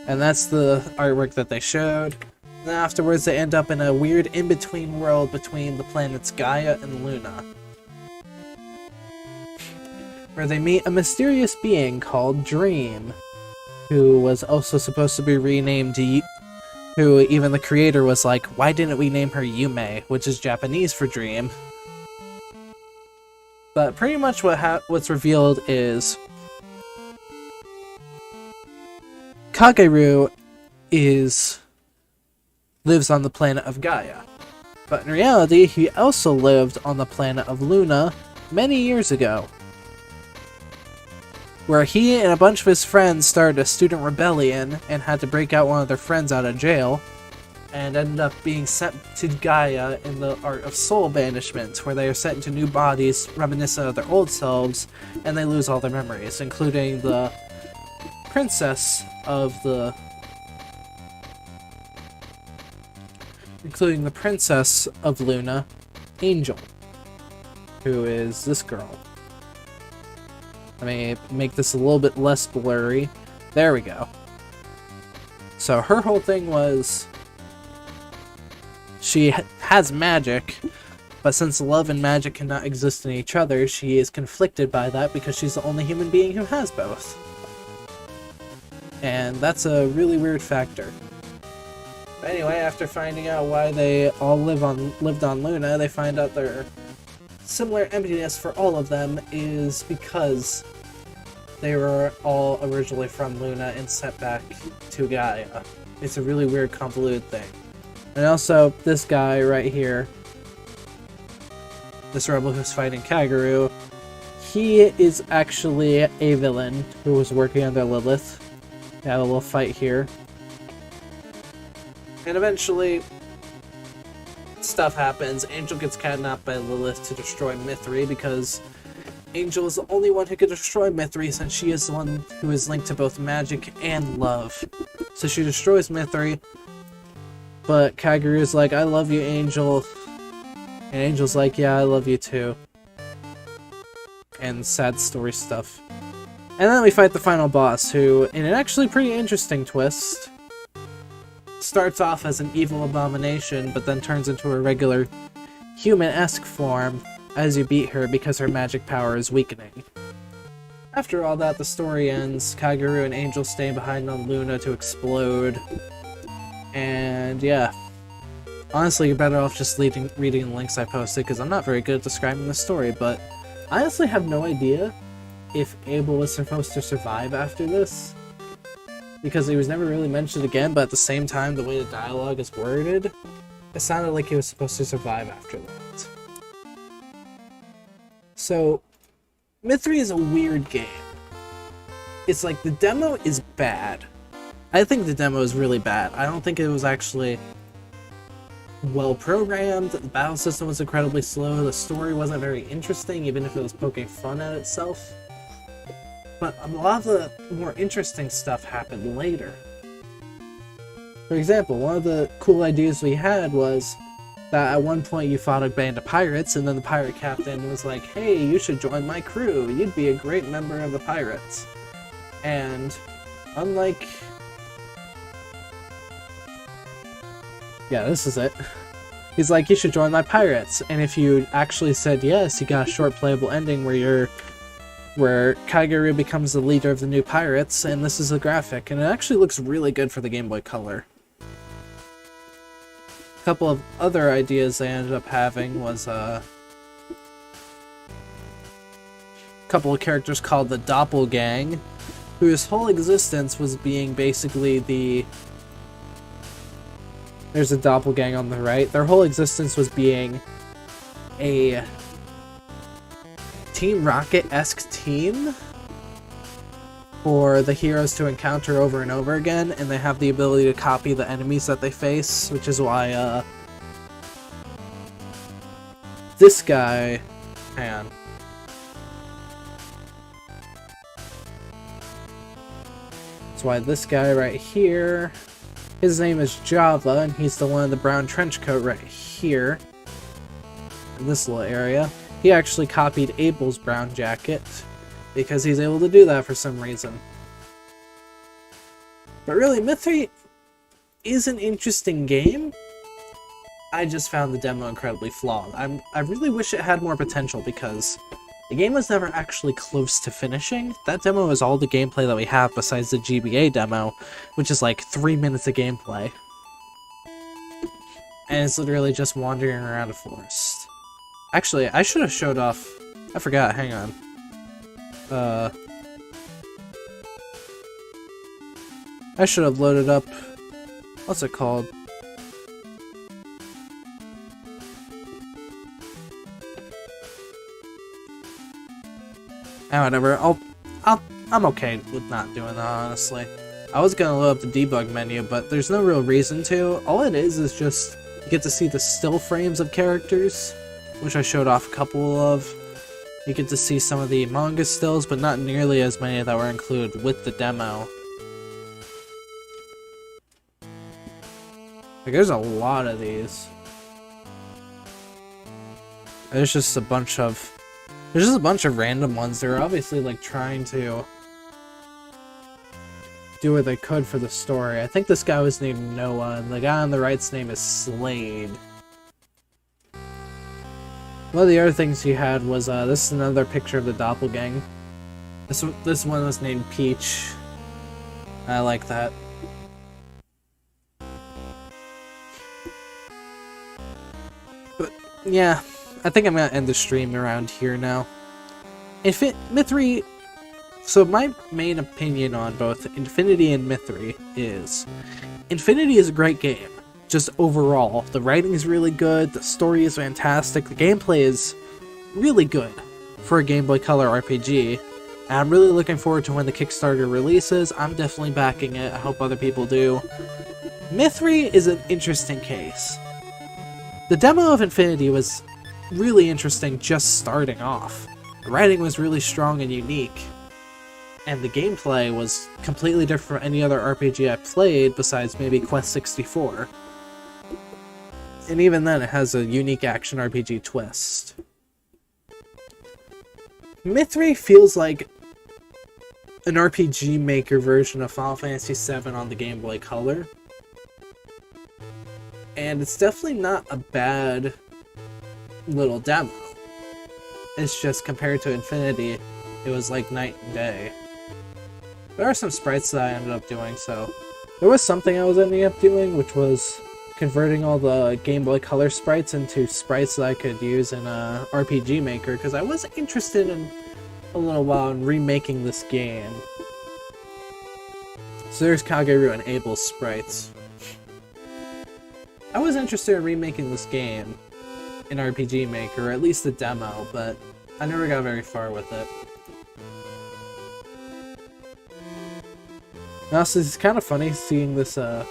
And that's the artwork that they showed. Then afterwards they end up in a weird in-between world between the planets Gaia and Luna, where they meet a mysterious being called Dream, who was also supposed to be renamed who even the creator was like, why didn't we name her Yume, which is Japanese for dream. But pretty much what's revealed is Kageru lives on the planet of Gaia, but in reality he also lived on the planet of Luna many years ago, where he and a bunch of his friends started a student rebellion and had to break out one of their friends out of jail, and ended up being sent to Gaia in the art of soul banishment, where they are sent into new bodies reminiscent of their old selves, and they lose all their memories, including the princess of Luna, Angel, who is this girl. Let me make this a little bit less blurry. There we go. So her whole thing was she has magic, but since love and magic cannot exist in each other, she is conflicted by that because she's the only human being who has both. And that's a really weird factor. But anyway, after finding out why they all lived on Luna, they find out their similar emptiness for all of them is because they were all originally from Luna and sent back to Gaia. It's a really weird, convoluted thing. And also, this guy right here, this rebel who's fighting Kageru, he is actually a villain who was working under Lilith. They have a little fight here. And eventually, stuff happens. Angel gets kidnapped by Lilith to destroy Mythri because Angel is the only one who can destroy Mythri since she is the one who is linked to both magic and love. So she destroys Mythri, but Kageru is like, I love you, Angel. And Angel's like, yeah, I love you too. And sad story stuff. And then we fight the final boss, who, in an actually pretty interesting twist, starts off as an evil abomination, but then turns into a regular human-esque form as you beat her because her magic power is weakening. After all that, the story ends. Kagero and Angel stay behind on Luna to explode. And yeah. Honestly, you're better off just reading the links I posted, because I'm not very good at describing the story, but I honestly have no idea if Abel was supposed to survive after this, because he was never really mentioned again, but at the same time, the way the dialogue is worded, it sounded like he was supposed to survive after that. So, Mythri is a weird game. It's like, the demo is bad. I think the demo is really bad. I don't think it was actually well programmed. The battle system was incredibly slow. The story wasn't very interesting, even if it was poking fun at itself. But a lot of the more interesting stuff happened later. For example, one of the cool ideas we had was that at one point you fought a band of pirates, and then the pirate captain was like, hey, you should join my crew. You'd be a great member of the pirates. And unlike... yeah, this is it. He's like, you should join my pirates. And if you actually said yes, you got a short playable ending where Kagero becomes the leader of the new pirates, and this is a graphic, and it actually looks really good for the Game Boy Color. A couple of other ideas they ended up having was a couple of characters called the Doppelgang, whose whole existence was being basically the... there's a Doppelgang on the right. Their whole existence was being a Team Rocket-esque team for the heroes to encounter over and over again, and they have the ability to copy the enemies that they face, which is why, this guy... hang on. That's why this guy right here, his name is Java, and he's the one in the brown trench coat right here, in this little area. He actually copied Abel's brown jacket, because he's able to do that for some reason. But really, Mythri is an interesting game. I just found the demo incredibly flawed. I really wish it had more potential, because the game was never actually close to finishing. That demo is all the gameplay that we have besides the GBA demo, which is like 3 minutes of gameplay. And it's literally just wandering around a forest. Actually, I should have showed off... I forgot, hang on. I should have loaded up... what's it called? Whatever, I'm okay with not doing that, honestly. I was gonna load up the debug menu, but there's no real reason to. All it is just you get to see the still frames of characters, which I showed off a couple of. You get to see some of the manga stills, but not nearly as many that were included with the demo. Like, there's a lot of these. There's just a bunch of random ones. They're obviously like trying to do what they could for the story. I think this guy was named Noah, and the guy on the right's name is Slade. One of the other things he had was, this is another picture of the Doppelgang. This one was named Peach. I like that. But, yeah, I think I'm gonna end the stream around here now. Mythri... So my main opinion on both Infinity and Mythri is... Infinity is a great game. Just overall, the writing is really good, the story is fantastic, the gameplay is really good for a Game Boy Color RPG, and I'm really looking forward to when the Kickstarter releases. I'm definitely backing it, I hope other people do. Mythri is an interesting case. The demo of Infinity was really interesting just starting off. The writing was really strong and unique, and the gameplay was completely different from any other RPG I played besides maybe Quest 64. And even then, it has a unique action RPG twist. Mythri feels like an RPG Maker version of Final Fantasy VII on the Game Boy Color. And it's definitely not a bad little demo. It's just compared to Infinity, it was like night and day. There are some sprites that I ended up doing, so... There was something I was ending up doing, which was converting all the Game Boy Color sprites into sprites that I could use in a RPG Maker, because I was interested in a little while in remaking this game. So there's Kageru and Abel's sprites. I was interested in remaking this game in RPG Maker, or at least the demo, but I never got very far with it. Also, it's kind of funny seeing this, oh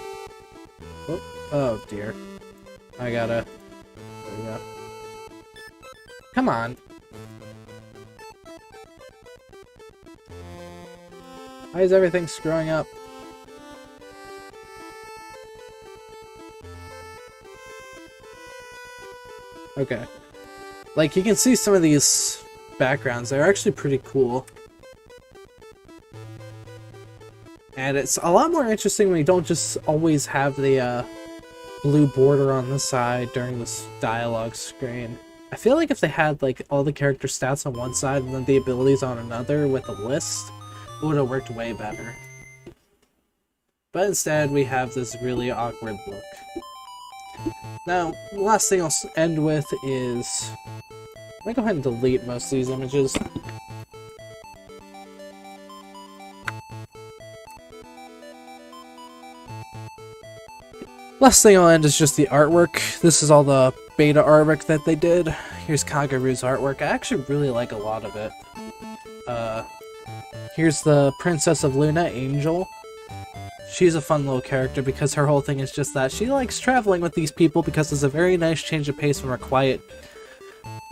dear. There we go. Come on. Why is everything screwing up? Okay. Like, you can see some of these backgrounds. They're actually pretty cool. And it's a lot more interesting when you don't just always have the blue border on the side during this dialogue screen. I feel like if they had like all the character stats on one side and then the abilities on another with a list, it would have worked way better. But instead we have this really awkward look. Now, the last thing I'll end with is... Let me go ahead and delete most of these images. Last thing I'll end is just the artwork. This is all the beta artwork that they did. Here's Kageru's artwork. I actually really like a lot of it. Here's the Princess of Luna, Angel. She's a fun little character because her whole thing is just that she likes traveling with these people because it's a very nice change of pace from her quiet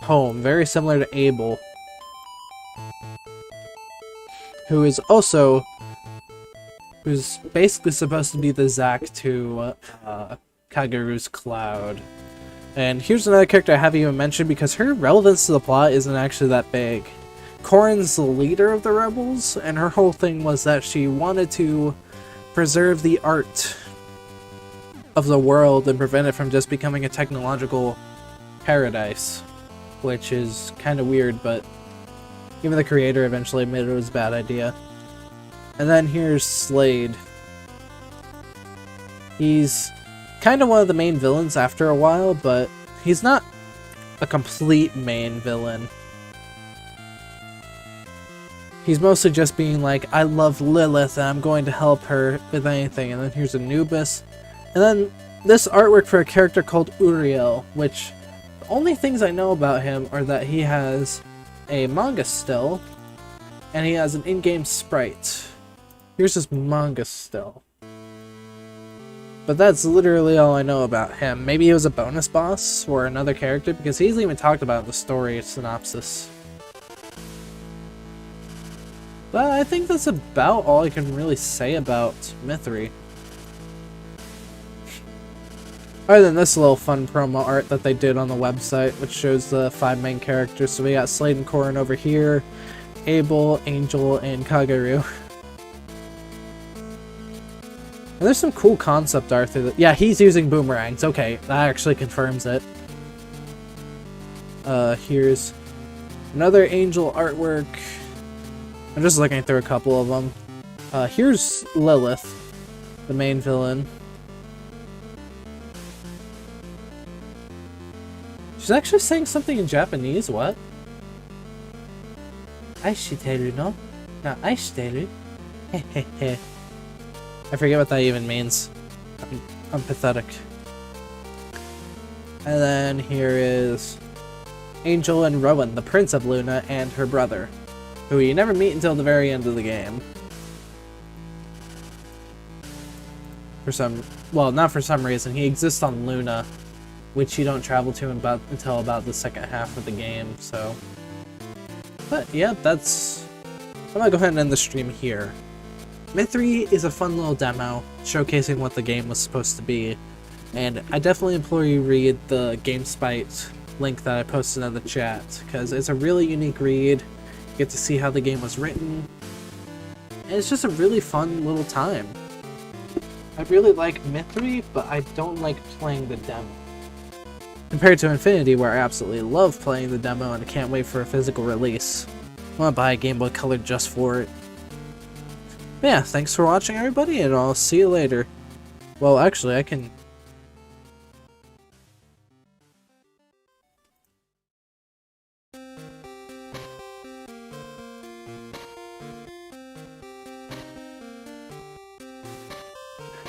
home. Very similar to Abel, who's basically supposed to be the Zack to Kageru's Cloud. And here's another character I haven't even mentioned because her relevance to the plot isn't actually that big. Corrin's the leader of the rebels, and her whole thing was that she wanted to preserve the art of the world and prevent it from just becoming a technological paradise, which is kind of weird, but even the creator eventually admitted it was a bad idea. And then here's Slade. He's kind of one of the main villains after a while, but he's not a complete main villain. He's mostly just being like, I love Lilith and I'm going to help her with anything. And then here's Anubis. And then this artwork for a character called Uriel, which the only things I know about him are that he has a manga still, and he has an in-game sprite. Here's his manga still. But that's literally all I know about him. Maybe he was a bonus boss or another character, because he isn't even talked about in the story synopsis. But I think that's about all I can really say about Mythri. Other than this little fun promo art that they did on the website, which shows the 5 main characters. So we got Slade and Corrin over here, Abel, Angel, and Kageru. And there's some cool concept art through the... Yeah, he's using boomerangs. Okay, that actually confirms it. Here's another Angel artwork. I'm just looking through a couple of them. Here's Lilith, the main villain. She's actually saying something in Japanese, what? Aishiteru no? No, aishiteru. Hehehe. I forget what that even means. I'm pathetic. And then here is Angel and Rowan, the Prince of Luna, and her brother, who you never meet until the very end of the game. Well, not for some reason. He exists on Luna, which you don't travel to until about the second half of the game, so... But, yeah, that's... I'm gonna go ahead and end the stream here. Mythri is a fun little demo, showcasing what the game was supposed to be, and I definitely implore you read the GameSpite link that I posted in the chat, because it's a really unique read. You get to see how the game was written, and it's just a really fun little time. I really like Mythri, but I don't like playing the demo. Compared to Infinity, where I absolutely love playing the demo and I can't wait for a physical release. I want to buy a Game Boy Color just for it. But yeah, thanks for watching everybody, and I'll see you later. Well, actually, I can...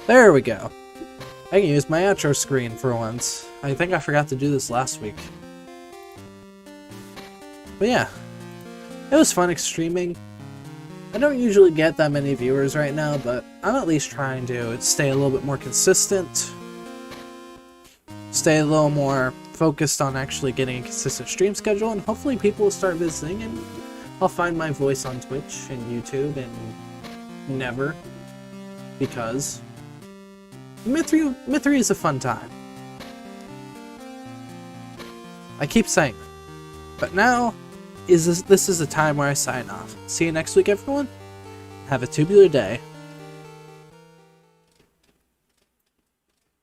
There we go. I can use my outro screen for once. I think I forgot to do this last week. But yeah, it was fun streaming. I don't usually get that many viewers right now, but I'm at least trying to stay a little bit more consistent. Stay a little more focused on actually getting a consistent stream schedule, and hopefully people will start visiting, and I'll find my voice on Twitch and YouTube and never, because Mythri is a fun time. I keep saying it, but now this is the time where I sign off. See you next week, everyone. Have a tubular day.